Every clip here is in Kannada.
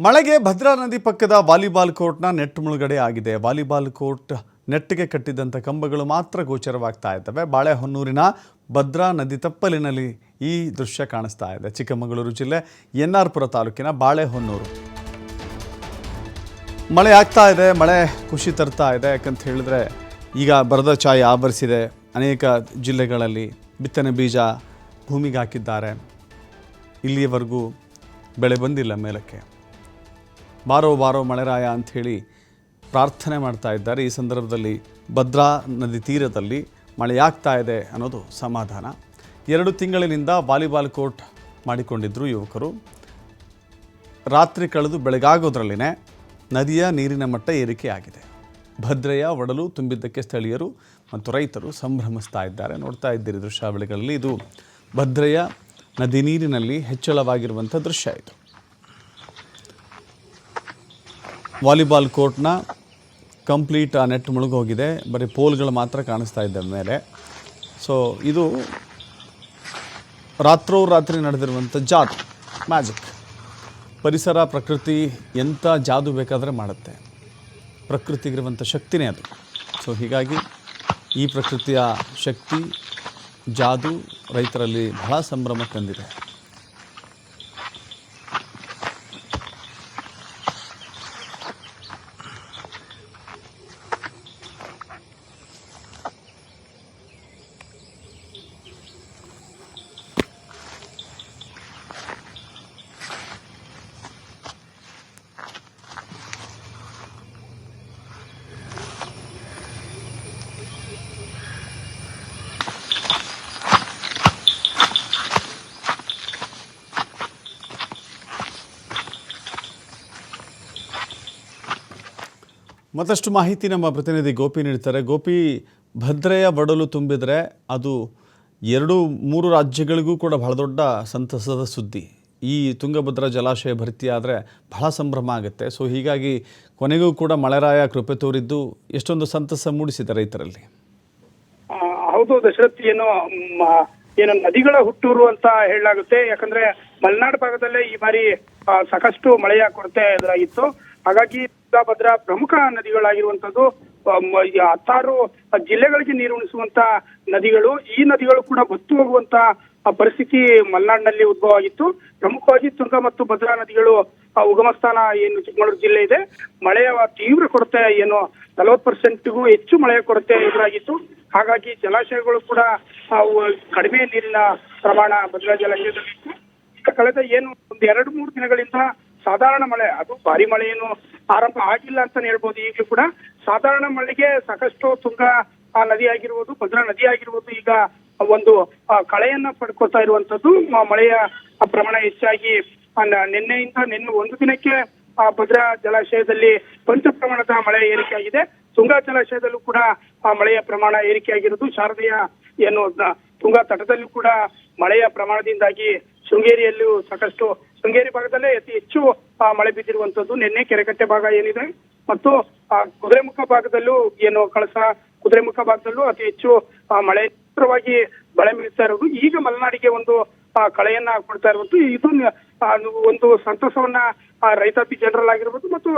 ಮಳೆಗೆ ಭದ್ರಾ ನದಿ ಪಕ್ಕದ ವಾಲಿಬಾಲ್ ಕೋರ್ಟ್ನ ನೆಟ್ ಮುಳುಗಡೆ ಆಗಿದೆ. ವಾಲಿಬಾಲ್ ಕೋರ್ಟ್ ನೆಟ್ಗೆ ಕಟ್ಟಿದಂಥ ಕಂಬಗಳು ಮಾತ್ರ ಗೋಚರವಾಗ್ತಾ ಇದ್ದಾವೆ. ಬಾಳೆಹೊನ್ನೂರಿನ ಭದ್ರಾ ನದಿ ತಪ್ಪಲಿನಲ್ಲಿ ಈ ದೃಶ್ಯ ಕಾಣಿಸ್ತಾ ಇದೆ. ಚಿಕ್ಕಮಗಳೂರು ಜಿಲ್ಲೆ ಎನ್ಆರ್ಪುರ ತಾಲೂಕಿನ ಬಾಳೆಹೊನ್ನೂರು. ಮಳೆ ಆಗ್ತಾ ಇದೆ, ಮಳೆ ಖುಷಿ ತರ್ತಾ ಇದೆ. ಯಾಕಂತ ಹೇಳಿದ್ರೆ ಈಗ ಬರದ ಛಾಯೆ ಆವರಿಸಿದೆ. ಅನೇಕ ಜಿಲ್ಲೆಗಳಲ್ಲಿ ಬಿತ್ತನೆ ಬೀಜ ಭೂಮಿಗೆ ಹಾಕಿದ್ದಾರೆ. ಇಲ್ಲಿಯವರೆಗೂ ಬೆಳೆ ಬಂದಿಲ್ಲ ಮೇಲಕ್ಕೆ. ಬಾರೋ ಬಾರೋ ಮಳೆರಾಯ ಅಂಥೇಳಿ ಪ್ರಾರ್ಥನೆ ಮಾಡ್ತಾ ಇದ್ದಾರೆ. ಈ ಸಂದರ್ಭದಲ್ಲಿ ಭದ್ರಾ ನದಿ ತೀರದಲ್ಲಿ ಮಳೆಯಾಗ್ತಾ ಇದೆ ಅನ್ನೋದು ಸಮಾಧಾನ. 2 ತಿಂಗಳಿನಿಂದ ವಾಲಿಬಾಲ್ ಕೋರ್ಟ್ ಮಾಡಿಕೊಂಡಿದ್ದರು ಯುವಕರು. ರಾತ್ರಿ ಕಳೆದು ಬೆಳಗಾಗೋದ್ರಲ್ಲಿನೇ ನದಿಯ ನೀರಿನ ಮಟ್ಟ ಏರಿಕೆಯಾಗಿದೆ. ಭದ್ರೆಯ ಒಡಲು ತುಂಬಿದ್ದಕ್ಕೆ ಸ್ಥಳೀಯರು ಮತ್ತು ರೈತರು ಸಂಭ್ರಮಿಸ್ತಾ ಇದ್ದಾರೆ. ನೋಡ್ತಾ ಇದ್ದೀರಿ ದೃಶ್ಯಾವಳಿಗಳಲ್ಲಿ. ಇದು ಭದ್ರೆಯ ನದಿ ನೀರಿನಲ್ಲಿ ಹೆಚ್ಚಳವಾಗಿರುವಂಥ ದೃಶ್ಯ. ಇದು ವಾಲಿಬಾಲ್ ಕೋರ್ಟ್ನ ಕಂಪ್ಲೀಟ್ ಆ ನೆಟ್ ಮುಳುಗೋಗಿದೆ. ಬರೀ ಪೋಲ್ಗಳು ಮಾತ್ರ ಕಾಣಿಸ್ತಾ ಇದ್ದಾವೆ ಮೇಲೆ. ಸೊ ಇದು ರಾತ್ರೋರಾತ್ರಿ ನಡೆದಿರುವಂಥ ಜಾದು, ಮ್ಯಾಜಿಕ್. ಪರಿಸರ, ಪ್ರಕೃತಿ ಎಂಥ ಜಾದು ಬೇಕಾದರೆ ಮಾಡುತ್ತೆ. ಪ್ರಕೃತಿಗಿರುವಂಥ ಶಕ್ತಿನೇ ಅದು. ಸೊ ಹೀಗಾಗಿ ಈ ಪ್ರಕೃತಿಯ ಶಕ್ತಿ, ಜಾದು ರೈತರಲ್ಲಿ ಬಹಳ ಸಂಭ್ರಮ ತಂದಿದೆ. ಮತ್ತಷ್ಟು ಮಾಹಿತಿ ನಮ್ಮ ಪ್ರತಿನಿಧಿ ಗೋಪಿ ನೀಡ್ತಾರೆ. ಗೋಪಿ, ಭದ್ರೆಯ ಒಡಲು ತುಂಬಿದರೆ ಅದು 2-3 ರಾಜ್ಯಗಳಿಗೂ ಕೂಡ ಬಹಳ ದೊಡ್ಡ ಸಂತಸದ ಸುದ್ದಿ. ಈ ತುಂಗಭದ್ರಾ ಜಲಾಶಯ ಭರ್ತಿಯಾದರೆ ಬಹಳ ಸಂಭ್ರಮ ಆಗುತ್ತೆ. ಸೊ ಹೀಗಾಗಿ ಕೊನೆಗೂ ಕೂಡ ಮಳೆರಾಯ ಕೃಪೆ ತೋರಿದ್ದು ಎಷ್ಟೊಂದು ಸಂತಸ ಮೂಡಿಸಿದೆ ರೈತರಲ್ಲಿ. ಹೌದು ದಶರಥ್, ಏನು ನದಿಗಳ ಹುಟ್ಟೂರು ಅಂತ ಹೇಳಲಾಗುತ್ತೆ. ಯಾಕಂದ್ರೆ ಮಲೆನಾಡು ಭಾಗದಲ್ಲೇ ಈ ಬಾರಿ ಸಾಕಷ್ಟು ಮಳೆಯ ಕೊರತೆ ಎದುರಾಗಿತ್ತು. ಹಾಗಾಗಿ ತುಂಗಭದ್ರಾ ಪ್ರಮುಖ ನದಿಗಳಾಗಿರುವಂತದ್ದು 16 ಜಿಲ್ಲೆಗಳಿಗೆ ನೀರು ಉಣಿಸುವಂತ ನದಿಗಳು. ಈ ನದಿಗಳು ಕೂಡ ಬತ್ತು ಹೋಗುವಂತ ಪರಿಸ್ಥಿತಿ ಮಲೆನಾಡಿನಲ್ಲಿ ಉದ್ಭವ ಆಗಿತ್ತು. ಪ್ರಮುಖವಾಗಿ ತುಂಗ ಮತ್ತು ಭದ್ರಾ ನದಿಗಳು ಉಗಮ ಸ್ಥಾನ ಏನು ಚಿಕ್ಕಮಗಳೂರು ಜಿಲ್ಲೆ ಇದೆ, ಮಳೆಯ ತೀವ್ರ ಕೊರತೆ ಏನು 40%ಗೂ ಹೆಚ್ಚು ಮಳೆಯ ಕೊರತೆ ಎದುರಾಗಿತ್ತು. ಹಾಗಾಗಿ ಜಲಾಶಯಗಳು ಕೂಡ ಕಡಿಮೆ ನೀರಿನ ಪ್ರಮಾಣ ಭದ್ರಾ ಜಲಾಶಯದಲ್ಲಿತ್ತು. ಕಳೆದ ಏನು ಒಂದು 2-3 ದಿನಗಳಿಂದ ಸಾಧಾರಣ ಮಳೆ, ಅದು ಭಾರಿ ಮಳೆ ಏನು ಆರಂಭ ಆಗಿಲ್ಲ ಅಂತಾನೆ ಹೇಳ್ಬೋದು. ಈಗಲೂ ಕೂಡ ಸಾಧಾರಣ ಮಳೆಗೆ ಸಾಕಷ್ಟು ತುಂಗ ನದಿ ಆಗಿರ್ಬೋದು, ಭದ್ರಾ ನದಿ ಆಗಿರ್ಬೋದು ಈಗ ಒಂದು ಕಳೆಯನ್ನ ಪಡ್ಕೊತಾ ಇರುವಂತದ್ದು. ಮಳೆಯ ಪ್ರಮಾಣ ಹೆಚ್ಚಾಗಿ ನಿನ್ನೆ ಒಂದು ದಿನಕ್ಕೆ ಭದ್ರಾ ಜಲಾಶಯದಲ್ಲಿ ಕೊಂಚ ಪ್ರಮಾಣದ ಮಳೆ ಏರಿಕೆಯಾಗಿದೆ. ತುಂಗಾ ಜಲಾಶಯದಲ್ಲೂ ಕೂಡ ಮಳೆಯ ಪ್ರಮಾಣ ಏರಿಕೆಯಾಗಿರೋದು. ಶಾರದೆಯ ಏನು ತುಂಗಾ ತಟದಲ್ಲೂ ಕೂಡ ಮಳೆಯ ಪ್ರಮಾಣದಿಂದಾಗಿ ಶೃಂಗೇರಿಯಲ್ಲೂ ಸಾಕಷ್ಟು, ಶೃಂಗೇರಿ ಭಾಗದಲ್ಲೇ ಅತಿ ಹೆಚ್ಚು ಮಳೆ ಬಿದ್ದಿರುವಂತದ್ದು. ನಿನ್ನೆ ಕೆರೆಕಟ್ಟೆ ಭಾಗ ಏನಿದೆ ಮತ್ತು ಕುದುರೆಮುಖ ಭಾಗದಲ್ಲೂ ಏನು ಕಳಸ ಕುದುರೆಮುಖ ಭಾಗದಲ್ಲೂ ಅತಿ ಹೆಚ್ಚು ಮಳೆ ತೀವ್ರವಾಗಿ ಮಳೆ ಬೀಳ್ತಾ ಇರೋದು. ಈಗ ಮಲೆನಾಡಿಗೆ ಒಂದು ಕಳೆಯನ್ನ ಕೊಡ್ತಾ ಇರುವುದು ಇದು ಒಂದು ಸಂತಸವನ್ನ ರೈತಾಪಿ ಜನರಲ್ಲಾಗಿರ್ಬೋದು ಮತ್ತು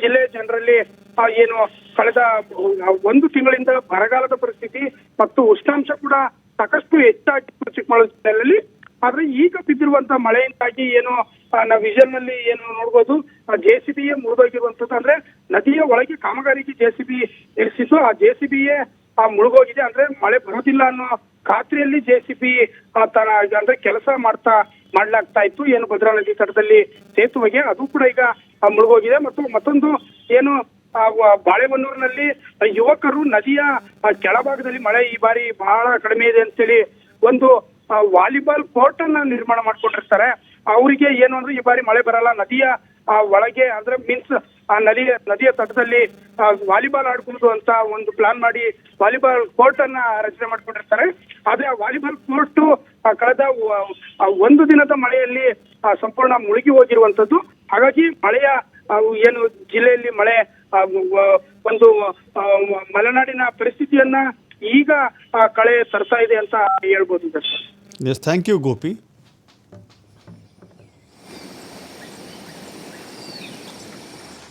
ಜಿಲ್ಲೆಯ ಜನರಲ್ಲಿ ಏನು ಕಳೆದ 1 ತಿಂಗಳಿಂದ ಬರಗಾಲದ ಪರಿಸ್ಥಿತಿ ಮತ್ತು ಉಷ್ಣಾಂಶ ಕೂಡ ಸಾಕಷ್ಟು ಹೆಚ್ಚಾಗಿತ್ತು ಚಿಕ್ಕಮಗಳೂರು ಜಿಲ್ಲೆಯಲ್ಲಿ. ಆದ್ರೆ ಈಗ ಬಿದ್ದಿರುವಂತ ಮಳೆಯಿಂದಾಗಿ ಏನು ನಾವು ವಿಷನ್ ನಲ್ಲಿ ಏನು ನೋಡ್ಬೋದು, JCBಯೇ ಮುಳುಗೋಗಿರುವಂತದ್ದು. ಅಂದ್ರೆ ನದಿಯ ಒಳಗೆ ಕಾಮಗಾರಿಗೆ JCB ಇರಿಸಿದ್ದು, ಆ JCBಯೇ ಮುಳುಗೋಗಿದೆ. ಅಂದ್ರೆ ಮಳೆ ಬರೋದಿಲ್ಲ ಅನ್ನೋ ಖಾತ್ರಿಯಲ್ಲಿ JCB ಅಂದ್ರೆ ಕೆಲಸ ಮಾಡ್ಲಾಗ್ತಾ ಇತ್ತು ಏನು ಭದ್ರಾ ನದಿ ತಟದಲ್ಲಿ ಸೇತುವೆಗೆ, ಅದು ಕೂಡ ಈಗ ಮುಳುಗೋಗಿದೆ. ಮತ್ತು ಮತ್ತೊಂದು ಏನು ಬಾಳೆಹೊನ್ನೂರಿನಲ್ಲಿ ಯುವಕರು ನದಿಯ ಕೆಳಭಾಗದಲ್ಲಿ ಮಳೆ ಈ ಬಾರಿ ಬಹಳ ಕಡಿಮೆ ಇದೆ ಅಂತೇಳಿ ಒಂದು ವಾಲಿಬಾಲ್ ಕೋರ್ಟ್ ಅನ್ನ ನಿರ್ಮಾಣ ಮಾಡ್ಕೊಂಡಿರ್ತಾರೆ. ಅವರಿಗೆ ಏನು ಅಂದ್ರೆ ಈ ಬಾರಿ ಮಳೆ ಬರಲ್ಲ, ನದಿಯ ಒಳಗೆ ಅಂದ್ರೆ ಮೀನ್ಸ್ ನದಿಯ ತಟದಲ್ಲಿ ವಾಲಿಬಾಲ್ ಆಡ್ಬಹುದು ಅಂತ ಒಂದು ಪ್ಲಾನ್ ಮಾಡಿ ವಾಲಿಬಾಲ್ ಕೋರ್ಟ್ ಅನ್ನ ರಚನೆ ಮಾಡ್ಕೊಂಡಿರ್ತಾರೆ. ಆದ್ರೆ ಆ ವಾಲಿಬಾಲ್ ಕೋರ್ಟ್ ಕಳೆದ 1 ದಿನದ ಮಳೆಯಲ್ಲಿ ಸಂಪೂರ್ಣ ಮುಳುಗಿ ಹೋಗಿರುವಂತದ್ದು. ಹಾಗಾಗಿ ಮಳೆಯ ಏನು ಜಿಲ್ಲೆಯಲ್ಲಿ ಮಳೆ ಒಂದು ಮಲೆನಾಡಿನ ಪರಿಸ್ಥಿತಿಯನ್ನ ಈಗ ಕಳೆ ತರ್ತಾ ಇದೆ ಅಂತ ಹೇಳ್ಬೋದು sir. Yes, thank you Gopi.